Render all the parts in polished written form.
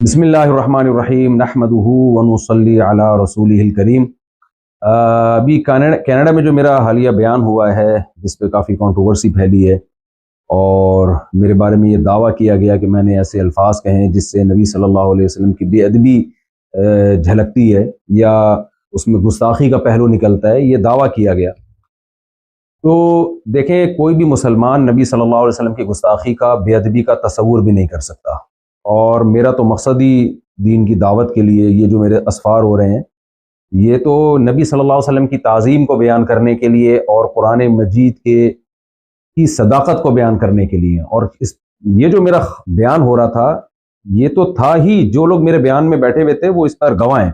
بسم اللہ الرحمن الرحیم نحمدہ ونصلی علی رسولہ الکریم۔ ابھی کینیڈا میں جو میرا حالیہ بیان ہوا ہے جس پہ کافی کنٹروورسی پھیلی ہے اور میرے بارے میں یہ دعویٰ کیا گیا کہ میں نے ایسے الفاظ کہے ہیں جس سے نبی صلی اللہ علیہ وسلم کی بے ادبی جھلکتی ہے یا اس میں گستاخی کا پہلو نکلتا ہے، یہ دعویٰ کیا گیا۔ تو دیکھیں، کوئی بھی مسلمان نبی صلی اللہ علیہ وسلم کی گستاخی کا، بے ادبی کا تصور بھی نہیں کر سکتا، اور میرا تو مقصد ہی دین کی دعوت کے لیے یہ جو میرے اسفار ہو رہے ہیں یہ تو نبی صلی اللہ علیہ وسلم کی تعظیم کو بیان کرنے کے لیے اور قرآن مجید کی صداقت کو بیان کرنے کے لیے، اور یہ جو میرا بیان ہو رہا تھا یہ تو تھا ہی، جو لوگ میرے بیان میں بیٹھے ہوئے تھے وہ اس پر گواہ ہیں،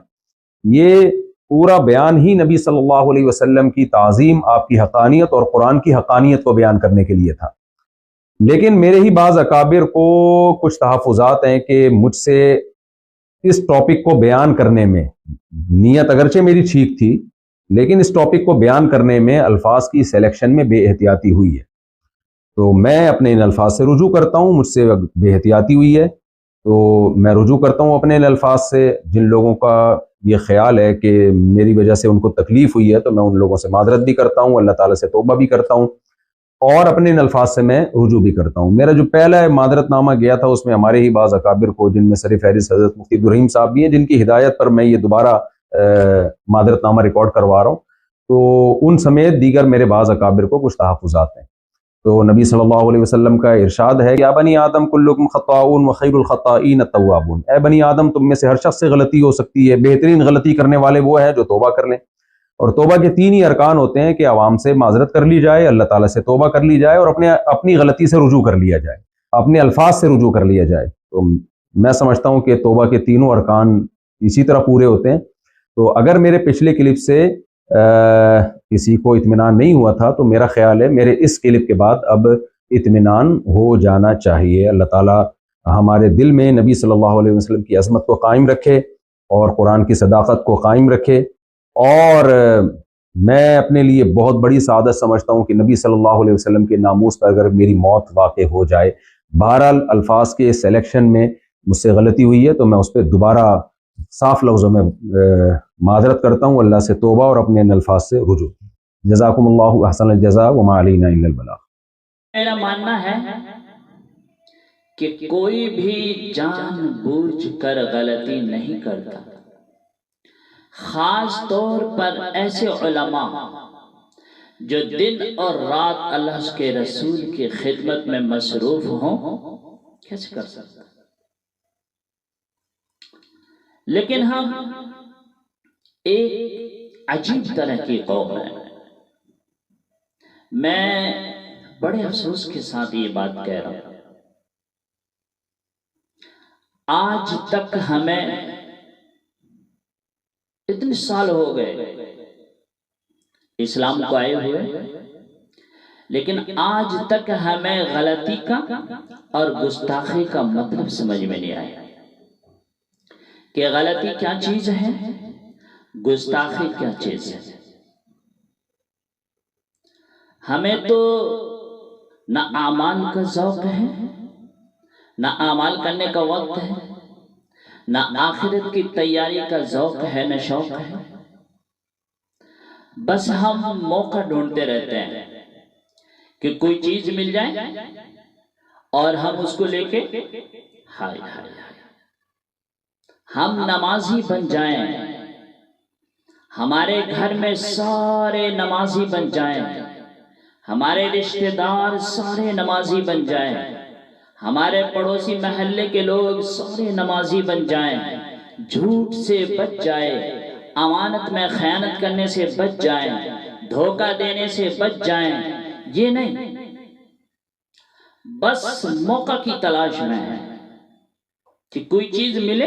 یہ پورا بیان ہی نبی صلی اللہ علیہ وسلم کی تعظیم، آپ کی حقانیت اور قرآن کی حقانیت کو بیان کرنے کے لیے تھا۔ لیکن میرے ہی بعض اکابر کو کچھ تحفظات ہیں کہ مجھ سے اس ٹاپک کو بیان کرنے میں، نیت اگرچہ میری ٹھیک تھی لیکن اس ٹاپک کو بیان کرنے میں الفاظ کی سلیکشن میں بے احتیاطی ہوئی ہے، تو میں اپنے ان الفاظ سے رجوع کرتا ہوں۔ مجھ سے بے احتیاطی ہوئی ہے تو میں رجوع کرتا ہوں اپنے ان الفاظ سے۔ جن لوگوں کا یہ خیال ہے کہ میری وجہ سے ان کو تکلیف ہوئی ہے تو میں ان لوگوں سے معذرت بھی کرتا ہوں، اللہ تعالیٰ سے توبہ بھی کرتا ہوں، اور اپنے ان الفاظ سے میں رجوع بھی کرتا ہوں۔ میرا جو پہلا معذرت نامہ گیا تھا اس میں ہمارے ہی بعض اکابر کو، جن میں سر فہرست حضرت مفتی عبدالرحیم صاحب بھی ہیں، جن کی ہدایت پر میں یہ دوبارہ معذرت نامہ ریکارڈ کروا رہا ہوں، تو ان سمیت دیگر میرے بعض اکابر کو کچھ تحفظات ہیں۔ تو نبی صلی اللہ علیہ وسلم کا ارشاد ہے کہ یا بنی آدم کلکم خطاؤون وخیر الخطائین التوابون، اے بنی آدم تم میں سے ہر شخص سے غلطی ہو سکتی ہے، بہترین غلطی کرنے والے وہ ہیں جو توبہ کر لیں۔ اور توبہ کے تین ہی ارکان ہوتے ہیں کہ عوام سے معذرت کر لی جائے، اللہ تعالیٰ سے توبہ کر لی جائے، اور اپنی غلطی سے رجوع کر لیا جائے، اپنے الفاظ سے رجوع کر لیا جائے۔ تو میں سمجھتا ہوں کہ توبہ کے تینوں ارکان اسی طرح پورے ہوتے ہیں۔ تو اگر میرے پچھلے کلپ سے کسی کو اطمینان نہیں ہوا تھا تو میرا خیال ہے میرے اس کلپ کے بعد اب اطمینان ہو جانا چاہیے۔ اللہ تعالیٰ ہمارے دل میں نبی صلی اللہ علیہ وسلم کی عظمت کو قائم رکھے اور قرآن کی صداقت کو قائم رکھے، اور میں اپنے لیے بہت بڑی سعادت سمجھتا ہوں کہ نبی صلی اللہ علیہ وسلم کے ناموس پر اگر میری موت واقع ہو جائے۔ بہرحال الفاظ کے سلیکشن میں مجھ سے غلطی ہوئی ہے تو میں اس پہ دوبارہ صاف لفظوں میں معذرت کرتا ہوں، اللہ سے توبہ اور اپنے ان الفاظ سے رجوع۔ جزاکم اللہ احسن الجزاء وما علینا الا البلاغ۔ میرا ماننا ہے کہ کوئی بھی جان بوجھ کر غلطی نہیں کرتا، خاص طور پر ایسے علماء جو دن اور رات اللہ کے رسول کی خدمت میں مصروف ہوں، کیسے کر سکتا؟ لیکن ہم ایک عجیب طرح کی قوم ہے۔ میں بڑے افسوس کے ساتھ یہ بات کہہ رہا ہوں، آج تک ہمیں اتنے سال ہو گئے اسلام کو آئے ہوئے، لیکن آج تک ہمیں غلطی کا اور گستاخی کا مطلب سمجھ میں نہیں آیا کہ غلطی کیا چیز ہے، گستاخی کیا چیز ہے۔ ہمیں تو نہ اعمال کا ذوق ہے، نہ اعمال کرنے کا وقت ہے، نہ آخرت کی تیاری کا ذوق ہے، نہ شوق ہے۔ بس ہم موقع ڈھونڈتے رہتے ہیں کہ کوئی چیز مل جائے اور ہم اس کو لے کے ہائے ہائے ہم نمازی بن جائیں، ہمارے گھر میں سارے نمازی بن جائیں، ہمارے رشتہ دار سارے نمازی بن جائیں، ہمارے پڑوسی محلے کے لوگ سارے نمازی بن جائیں، جھوٹ سے بچ جائے، امانت میں خیانت کرنے سے بچ جائیں، دھوکہ دینے سے بچ جائیں، یہ نہیں، بس موقع کی تلاش میں ہے کہ کوئی چیز ملے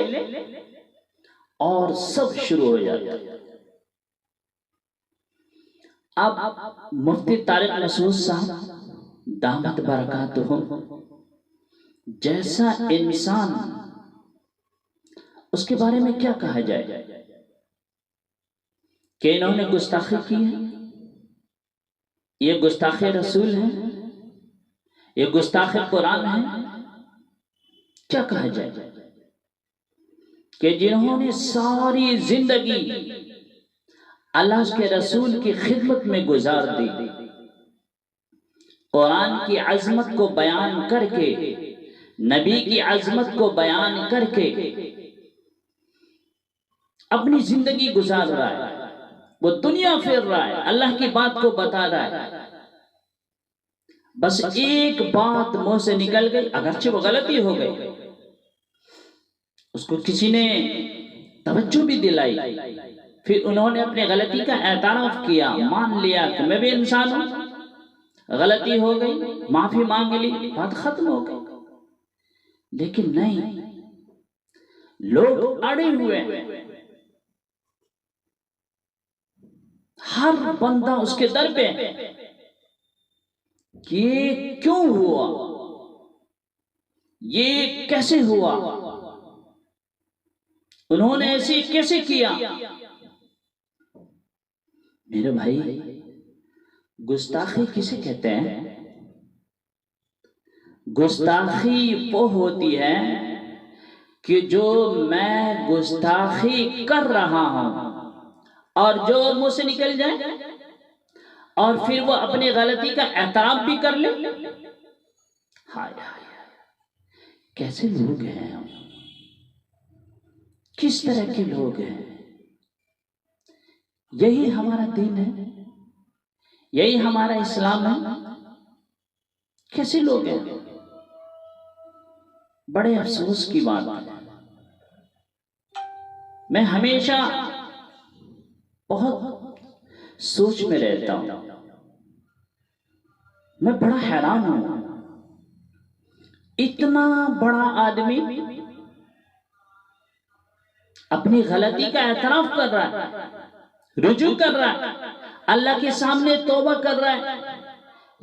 اور سب شروع ہو جاتا ہے۔ اب مفتی طارق مسعود صاحب دامت برکاتہ جیسا انسان، اس کے بارے میں کیا کہا جائے کہ انہوں نے گستاخی کی ہے، یہ گستاخ رسول ہے، یہ گستاخ قرآن ہے، کیا کہا جائے؟ کہ جنہوں نے ساری زندگی اللہ کے رسول کی خدمت میں گزار دی، قرآن کی عظمت کو بیان کر کے، نبی کی عظمت کو بیان کر کے اپنی زندگی گزار رہا ہے، وہ دنیا پھر رہا ہے، اللہ کی بات کو بتا رہا ہے، بس ایک بات منہ سے نکل گئی، اگرچہ وہ غلطی ہو گئی، اس کو کسی نے توجہ بھی دلائی، پھر انہوں نے اپنے غلطی کا اعتراف کیا، مان لیا کہ میں بھی انسان ہوں، غلطی ہو گئی، معافی مانگ لی، بات ختم ہو گئی۔ لیکن نہیں، لوگ اڑے ہوئے ہیں، ہر بندہ اس کے در پہ کہ یہ کیوں ہوا، یہ کیسے ہوا، انہوں نے ایسے کیسے کیا۔ میرے بھائی، گستاخی کسے کہتے ہیں؟ گستاخی وہ ہوتی ہے کہ جو میں گستاخی کر رہا ہوں اور جو منہ سے نکل جائے اور پھر وہ اپنی غلطی کا اعتراف بھی کر لے۔ ہائے ہائے، کیسے لوگ ہیں ہم، کس طرح کے لوگ ہیں؟ یہی ہمارا دین ہے، یہی ہمارا اسلام ہے؟ کیسے لوگ ہیں؟ بڑے افسوس کی بات ہے۔ میں ہمیشہ بہت سوچ میں رہتا ہوں، میں بڑا حیران ہوں، اتنا بڑا آدمی اپنی غلطی کا اعتراف کر رہا ہے، رجوع کر رہا ہے، اللہ کے سامنے توبہ کر رہا ہے،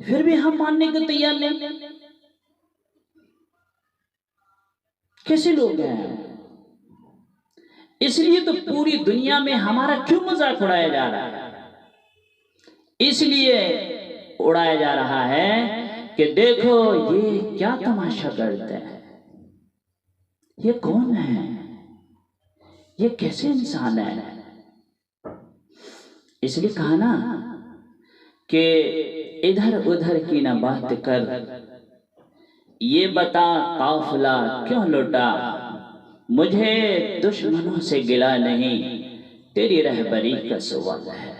پھر بھی ہم ماننے کو تیار نہیں۔ کیسے لوگ ہیں؟ اس لیے تو پوری دنیا میں ہمارا کیوں مذاق اڑایا جا رہا ہے؟ اس لیے اڑایا جا رہا ہے کہ دیکھو یہ کیا تماشا کرتے ہیں، یہ کون ہے، یہ کیسے انسان ہے۔ اس لیے کہا نا کہ ادھر ادھر کی نہ بات کر، یہ بتا قافلہ کیوں لوٹا، مجھے دشمنوں سے گلا نہیں، تیری رہبری کا سوال ہے۔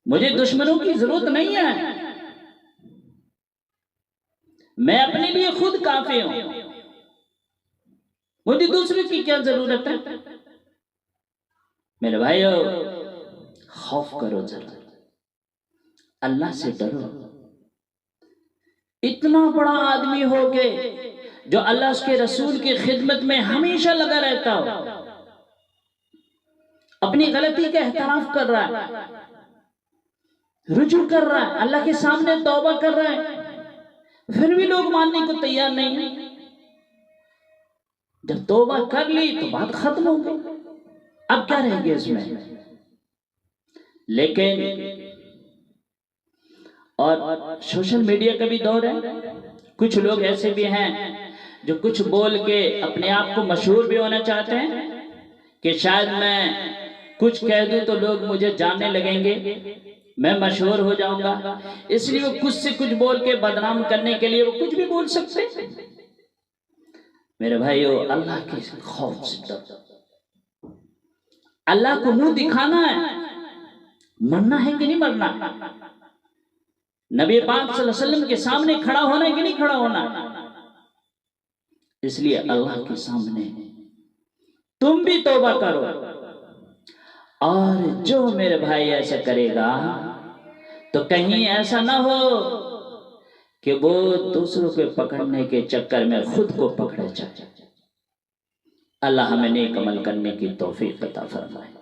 مجھے دشمنوں کی ضرورت نہیں ہے، میں اپنے لیے خود کافی ہوں، مجھے دوسرے کی کیا ضرورت ہے۔ میرے بھائیو، خوف کرو ذرا، اللہ سے ڈرو۔ اتنا بڑا آدمی ہو کے جو اللہ اس کے رسول کی خدمت میں ہمیشہ لگا رہتا ہو، اپنی غلطی کا اعتراف کر رہا ہے، رجوع کر رہا ہے، اللہ کے سامنے توبہ کر رہا ہے، پھر بھی لوگ ماننے کو تیار نہیں ہیں۔ جب توبہ کر لی تو بات ختم ہو گئی، اب کیا رہ گیا اس میں؟ لیکن اور سوشل میڈیا کا بھی دور ہے، کچھ لوگ ایسے بھی ہیں جو کچھ بول کے اپنے آپ کو مشہور بھی ہونا چاہتے ہیں کہ شاید میں کچھ کہہ دوں تو لوگ مجھے جاننے لگیں گے، میں مشہور ہو جاؤں گا، اس لیے وہ کچھ سے کچھ بول کے بدنام کرنے کے لیے وہ کچھ بھی بول سکتے ہیں۔ میرے بھائیو، اللہ کے خوف سے ڈرو، اللہ کو منہ دکھانا ہے، مرنا ہے کہ نہیں مرنا، نبی پاک صلی اللہ علیہ وسلم کے سامنے کھڑا ہونا ہے کہ نہیں کھڑا ہونا۔ اس لیے اللہ کے سامنے تم بھی توبہ کرو، اور جو میرے بھائی ایسا کرے گا تو کہیں ایسا نہ ہو کہ وہ دوسروں کو پکڑنے کے چکر میں خود کو پکڑے جائے۔ اللہ ہمیں نیک عمل کرنے کی توفیق عطا فرمائے۔